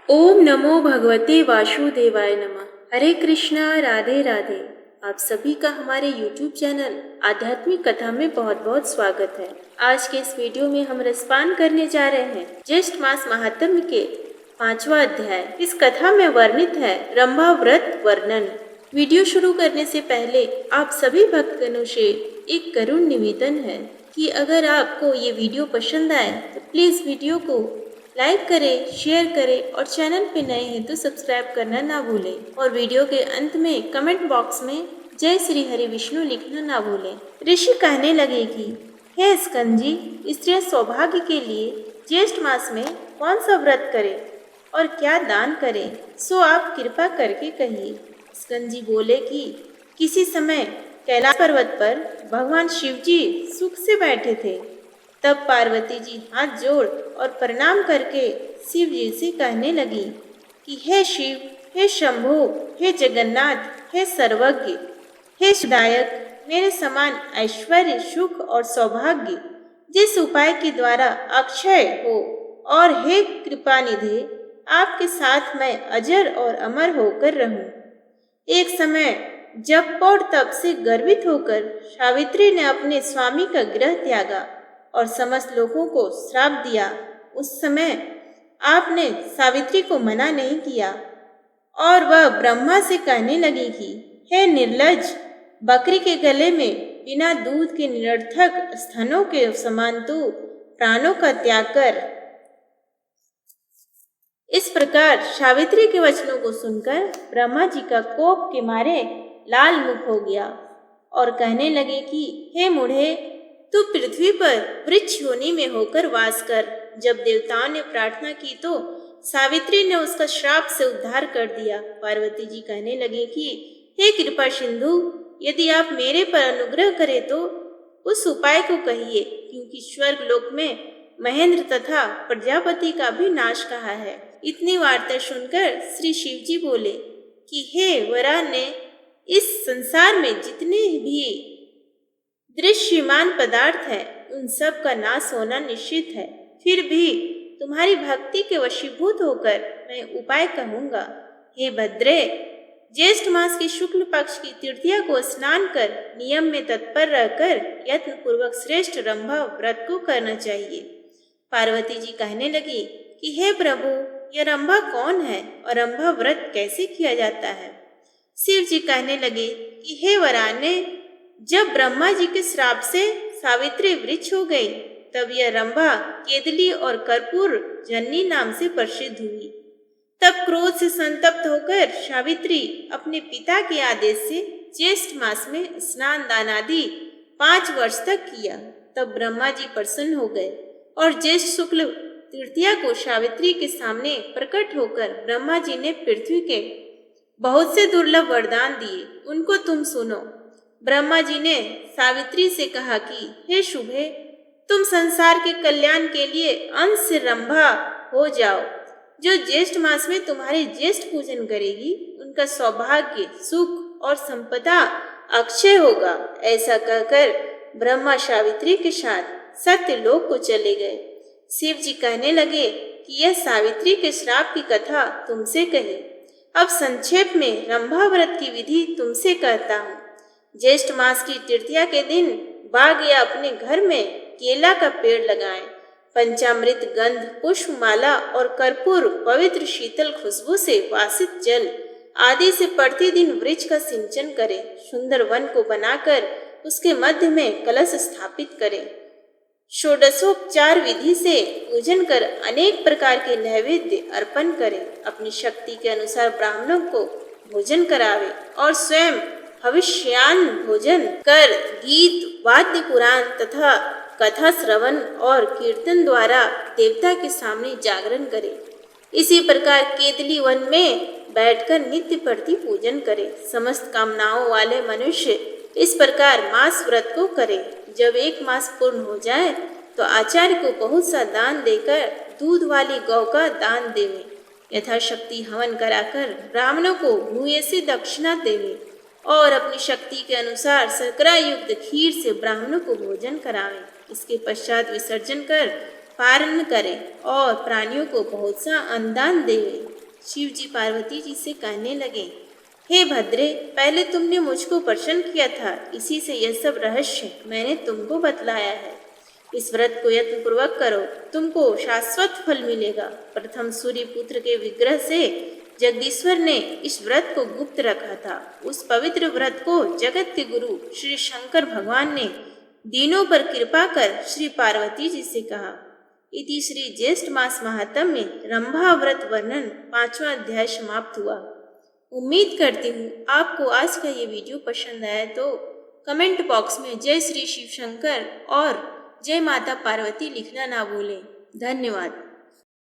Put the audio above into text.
ओम नमो भगवते वासुदेवाय नमः। हरे कृष्णा, राधे राधे। आप सभी का हमारे YouTube चैनल आध्यात्मिक कथा में बहुत बहुत स्वागत है। आज के इस वीडियो में हम रसपान करने जा रहे हैं ज्येष्ठ मास महात्म्य के 5वां अध्याय। इस कथा में वर्णित है रंभा व्रत वर्णन। वीडियो शुरू करने से पहले आप सभी भक्तगणों से एक करुण निवेदन है कि अगर आपको ये वीडियो पसंद आए तो प्लीज वीडियो को लाइक करें, शेयर करें और चैनल पे नए हैं तो सब्सक्राइब करना ना भूलें। और वीडियो के अंत में कमेंट बॉक्स में जय श्री हरि विष्णु लिखना ना भूलें। ऋषि कहने लगे कि हे स्कंद जी, स्त्रियां सौभाग्य के लिए ज्येष्ठ मास में कौन सा व्रत करें और क्या दान करें, सो आप कृपा करके कहिए। स्कंद जी बोले कि किसी समय कैलाश पर्वत पर भगवान शिव जी सुख से बैठे थे। तब पार्वती जी हाथ जोड़ और प्रणाम करके शिव जी से कहने लगी कि हे शिव, हे शंभु, हे जगन्नाथ, हे सर्वज्ञ, हे सुदायक, मेरे समान ऐश्वर्य, सुख और सौभाग्य जिस उपाय के द्वारा अक्षय हो, और हे कृपानिधि, आपके साथ मैं अजर और अमर होकर रहूं। एक समय जब और तप से गर्वित होकर सावित्री ने अपने स्वामी का गृह त्यागा और समस्त लोगों को श्राप दिया, उस समय आपने सावित्री को मना नहीं किया और वह ब्रह्मा से कहने लगी कि हे निर्लज्ज, बकरी के गले में बिना दूध के निरर्थक स्तनों के समान तू प्राणों का त्याग कर। इस प्रकार सावित्री के वचनों को सुनकर ब्रह्मा जी का कोप के मारे लाल मुख हो गया और कहने लगे कि हे मूढ़े, तू पृथ्वी पर वृक्ष योनि में होकर वास कर। जब देवताओं ने प्रार्थना की तो सावित्री ने उसका श्राप से उद्धार कर दिया। पार्वती जी कहने लगे कि हे कृपा सिंधु, यदि आप मेरे पर अनुग्रह करें तो उस उपाय को कहिए, क्योंकि स्वर्ग लोक में महेंद्र तथा प्रजापति का भी नाश कहा है। इतनी वार्ता सुनकर श्री शिव जी बोले कि हे वराने, इस संसार में जितने भी दृश्यमान पदार्थ है उन सब का नाश होना निश्चित है। फिर भी तुम्हारी भक्ति के वशीभूत होकर मैं उपाय कहूंगा। हे भद्रे, ज्येष्ठ मास के शुक्ल पक्ष की तृतीया को स्नान कर नियम में तत्पर रहकर यत्न पूर्वक श्रेष्ठ रंभा व्रत को करना चाहिए। पार्वती जी कहने लगी कि हे प्रभु, यह रंभा कौन है और रंभा व्रत कैसे किया जाता है? शिव जी कहने लगे कि हे वराने, जब ब्रह्मा जी के श्राप से सावित्री वृक्ष हो गई, तब यह रंभा केदली और कर्पूर जन्नी नाम से प्रसिद्ध हुई। तब क्रोध से संतप्त होकर सावित्री अपने पिता के आदेश से ज्येष्ठ मास में स्नान दान आदि 5 वर्ष तक किया। तब ब्रह्मा जी प्रसन्न हो गए और ज्येष्ठ शुक्ल तृतीया को सावित्री के सामने प्रकट होकर ब्रह्मा जी ने पृथ्वी के बहुत से दुर्लभ वरदान दिए, उनको तुम सुनो। ब्रह्मा जी ने सावित्री से कहा कि हे शुभे, तुम संसार के कल्याण के लिए अंश से रंभा हो जाओ। जो ज्येष्ठ मास में तुम्हारे ज्येष्ठ पूजन करेगी, उनका सौभाग्य, सुख और संपदा अक्षय होगा। ऐसा कहकर ब्रह्मा सावित्री के साथ सत्यलोक को चले गए। शिव जी कहने लगे कि यह सावित्री के श्राप की कथा तुमसे कही। अब संक्षेप में रंभा व्रत की विधि तुमसे कहता हूँ। ज्येष्ठ मास की तृतीया के दिन बाग या अपने घर में केला का पेड़ लगाएं। पंचामृत, गंध, पुष्पमाला और कर्पूर पवित्र शीतल खुशबू से वासित जल आदि से प्रतिदिन वृक्ष का सिंचन करें। सुंदर वन को बनाकर उसके मध्य में कलश स्थापित करें। षोडशोपचार विधि से पूजन कर अनेक प्रकार के नैवेद्य अर्पण करें। अपनी शक्ति के अनुसार ब्राह्मणों को भोजन करावे और स्वयं हविष्यान भोजन कर गीत, वाद्य, पुराण तथा कथा श्रवण और कीर्तन द्वारा देवता के सामने जागरण करे। इसी प्रकार केदली वन में बैठकर नित्य प्रति पूजन करे। समस्त कामनाओं वाले मनुष्य इस प्रकार मास व्रत को करे। जब 1 मास पूर्ण हो जाए तो आचार्य को बहुत सा दान देकर दूध वाली गौ का दान देवे। यथाशक्ति हवन कराकर ब्राह्मणों को भूये से दक्षिणा देवे और अपनी शक्ति के अनुसार शर्करा युक्त खीर से ब्राह्मणों को भोजन करावें। इसके पश्चात विसर्जन कर पारण करें और प्राणियों को बहुत सा अन्नदान देवे। शिव जी पार्वती जी से कहने लगे, हे भद्रे, पहले तुमने मुझको प्रसन्न किया था, इसी से यह सब रहस्य मैंने तुमको बतलाया है। इस व्रत को यत्न पूर्वक करो, तुमको शाश्वत फल मिलेगा। प्रथम सूर्य पुत्र के विग्रह से जगदीश्वर ने इस व्रत को गुप्त रखा था। उस पवित्र व्रत को जगत के गुरु श्री शंकर भगवान ने दीनों पर कृपा कर श्री पार्वती जी से कहा। इति श्री ज्येष्ठ मास महात्म्य में रंभा व्रत वर्णन 5वां अध्याय समाप्त हुआ। उम्मीद करती हूँ आपको आज का ये वीडियो पसंद आया तो कमेंट बॉक्स में जय श्री शिव शंकर और जय माता पार्वती लिखना ना भूलें। धन्यवाद।